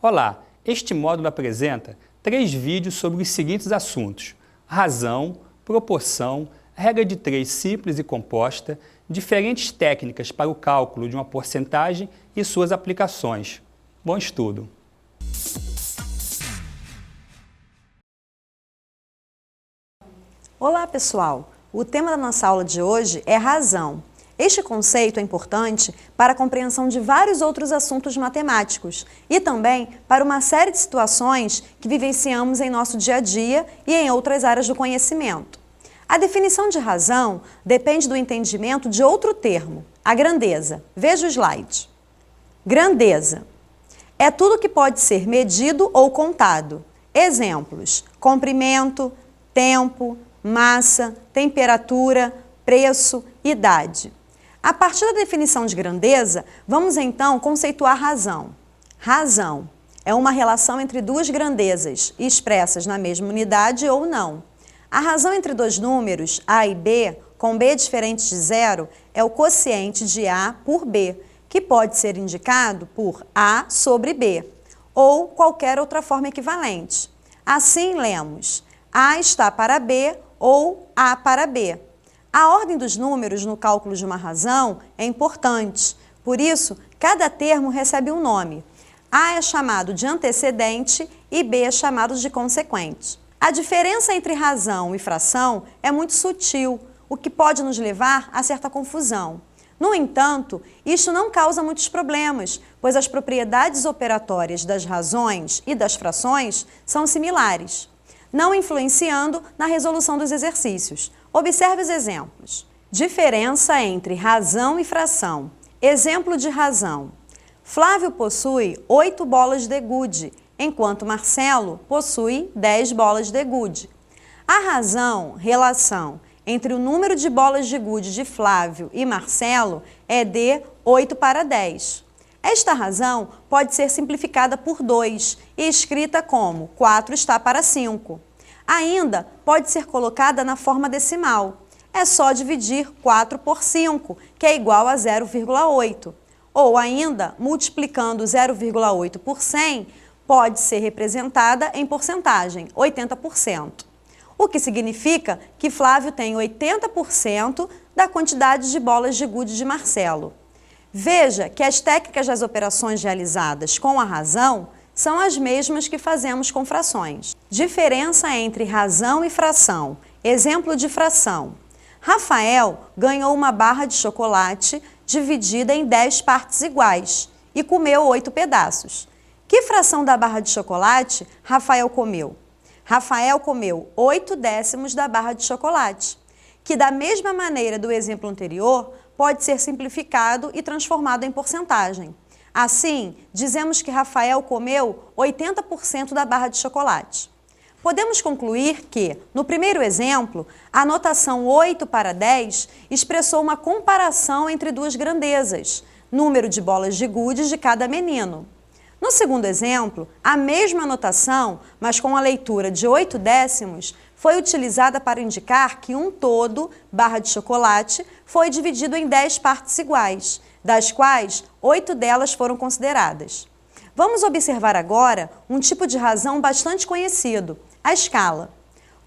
Olá, este módulo apresenta 3 vídeos sobre os seguintes assuntos: razão, proporção, regra de 3 simples e composta, diferentes técnicas para o cálculo de uma porcentagem e suas aplicações. Bom estudo! Olá pessoal, o tema da nossa aula de hoje é razão. Este conceito é importante para a compreensão de vários outros assuntos matemáticos e também para uma série de situações que vivenciamos em nosso dia a dia e em outras áreas do conhecimento. A definição de razão depende do entendimento de outro termo, a grandeza. Veja o slide. Grandeza é tudo que pode ser medido ou contado. Exemplos: comprimento, tempo, massa, temperatura, preço, idade. A partir da definição de grandeza, vamos então conceituar razão. Razão é uma relação entre duas grandezas, expressas na mesma unidade ou não. A razão entre dois números, A e B, com B diferente de zero, é o quociente de A por B, que pode ser indicado por A sobre B, ou qualquer outra forma equivalente. Assim, lemos: A está para B ou A para B. A ordem dos números no cálculo de uma razão é importante, por isso, cada termo recebe um nome. A é chamado de antecedente e B é chamado de consequente. A diferença entre razão e fração é muito sutil, o que pode nos levar a certa confusão. No entanto, isto não causa muitos problemas, pois as propriedades operatórias das razões e das frações são similares, não influenciando na resolução dos exercícios. Observe os exemplos. Diferença entre razão e fração. Exemplo de razão: Flávio possui 8 bolas de gude, enquanto Marcelo possui 10 bolas de gude. A razão, relação, entre o número de bolas de gude de Flávio e Marcelo é de 8 para 10. Esta razão pode ser simplificada por 2 e escrita como 4 está para 5. Ainda pode ser colocada na forma decimal. É só dividir 4 por 5, que é igual a 0,8. Ou ainda, multiplicando 0,8 por 100, pode ser representada em porcentagem, 80%. O que significa que Flávio tem 80% da quantidade de bolas de gude de Marcelo. Veja que as técnicas das operações realizadas com a razão são as mesmas que fazemos com frações. Diferença entre razão e fração. Exemplo de fração: Rafael ganhou uma barra de chocolate dividida em 10 partes iguais e comeu 8 pedaços. Que fração da barra de chocolate Rafael comeu? Rafael comeu 8 décimos da barra de chocolate, que da mesma maneira do exemplo anterior, pode ser simplificado e transformado em porcentagem. Assim, dizemos que Rafael comeu 80% da barra de chocolate. Podemos concluir que, no primeiro exemplo, a notação 8 para 10 expressou uma comparação entre duas grandezas, número de bolas de gude de cada menino. No segundo exemplo, a mesma notação, mas com a leitura de 8 décimos, foi utilizada para indicar que um todo, barra de chocolate, foi dividido em 10 partes iguais, das quais 8 delas foram consideradas. Vamos observar agora um tipo de razão bastante conhecido, a escala.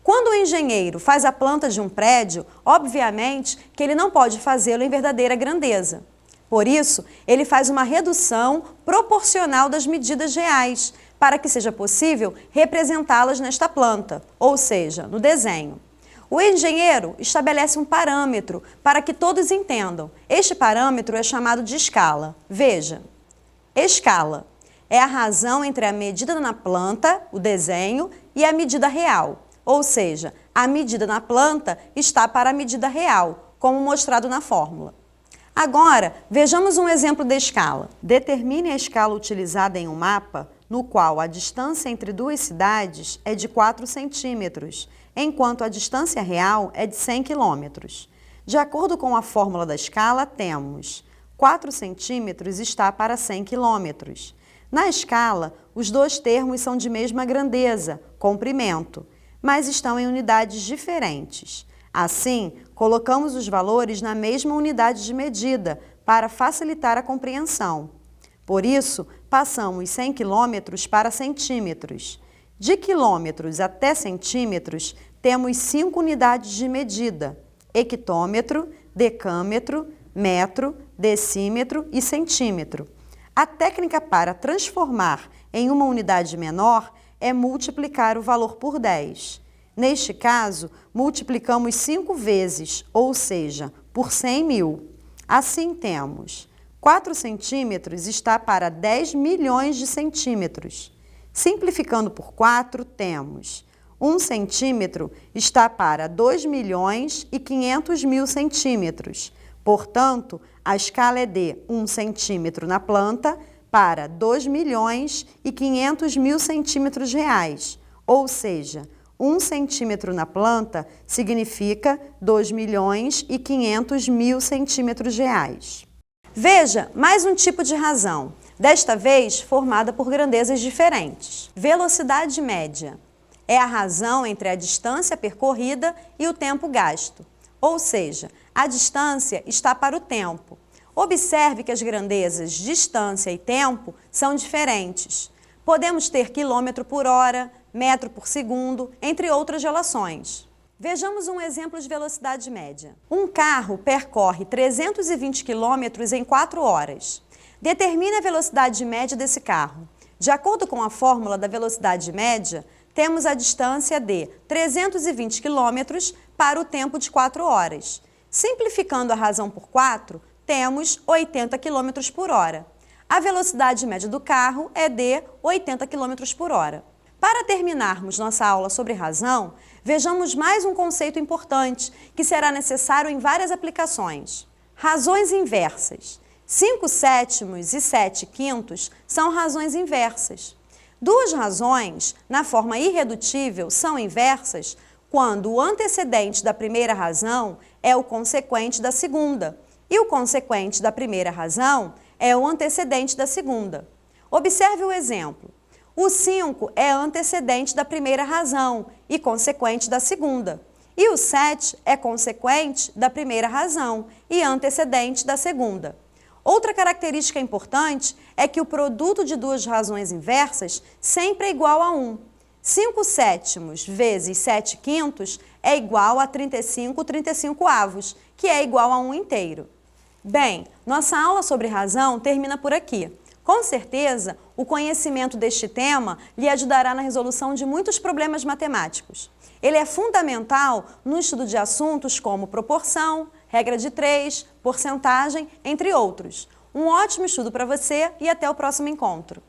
Quando o engenheiro faz a planta de um prédio, obviamente que ele não pode fazê-lo em verdadeira grandeza. Por isso, ele faz uma redução proporcional das medidas reais, para que seja possível representá-las nesta planta, ou seja, no desenho. O engenheiro estabelece um parâmetro para que todos entendam. Este parâmetro é chamado de escala. Veja, escala é a razão entre a medida na planta, o desenho, e a medida real. Ou seja, a medida na planta está para a medida real, como mostrado na fórmula. Agora, vejamos um exemplo de escala. Determine a escala utilizada em um mapa, no qual a distância entre duas cidades é de 4 centímetros, enquanto a distância real é de 100 quilômetros. De acordo com a fórmula da escala, temos 4 centímetros está para 100 quilômetros. Na escala, os dois termos são de mesma grandeza, comprimento, mas estão em unidades diferentes. Assim, colocamos os valores na mesma unidade de medida para facilitar a compreensão. Por isso, passamos 100 quilômetros para centímetros. De quilômetros até centímetros, temos 5 unidades de medida: hectômetro, decâmetro, metro, decímetro e centímetro. A técnica para transformar em uma unidade menor é multiplicar o valor por 10. Neste caso, multiplicamos 5 vezes, ou seja, por 100.000. Assim temos 4 centímetros está para 10 milhões de centímetros. Simplificando por 4, temos 1 centímetro está para 2 milhões e 500 mil centímetros. Portanto, a escala é de 1 centímetro na planta para 2 milhões e 500 mil centímetros reais, ou seja, 1 centímetro na planta significa 2 milhões e 500 mil centímetros reais. Veja mais um tipo de razão, desta vez formada por grandezas diferentes. Velocidade média é a razão entre a distância percorrida e o tempo gasto, ou seja, a distância está para o tempo. Observe que as grandezas distância e tempo são diferentes. Podemos ter quilômetro por hora, metro por segundo, entre outras relações. Vejamos um exemplo de velocidade média. Um carro percorre 320 km em 4 horas. Determine a velocidade média desse carro. De acordo com a fórmula da velocidade média, temos a distância de 320 km para o tempo de 4 horas. Simplificando a razão por 4, temos 80 km por hora. A velocidade média do carro é de 80 km por hora. Para terminarmos nossa aula sobre razão, vejamos mais um conceito importante que será necessário em várias aplicações. Razões inversas. 5/7 e 7/5 são razões inversas. Duas razões, na forma irredutível, são inversas quando o antecedente da primeira razão é o consequente da segunda e o consequente da primeira razão é o antecedente da segunda. Observe o exemplo. O 5 é antecedente da primeira razão e consequente da segunda. E o 7 é consequente da primeira razão e antecedente da segunda. Outra característica importante é que o produto de duas razões inversas sempre é igual a 1. 5/7 vezes 7/5 é igual a 35/35, que é igual a 1 inteiro. Bem, nossa aula sobre razão termina por aqui. Com certeza, o conhecimento deste tema lhe ajudará na resolução de muitos problemas matemáticos. Ele é fundamental no estudo de assuntos como proporção, regra de 3, porcentagem, entre outros. Um ótimo estudo para você e até o próximo encontro.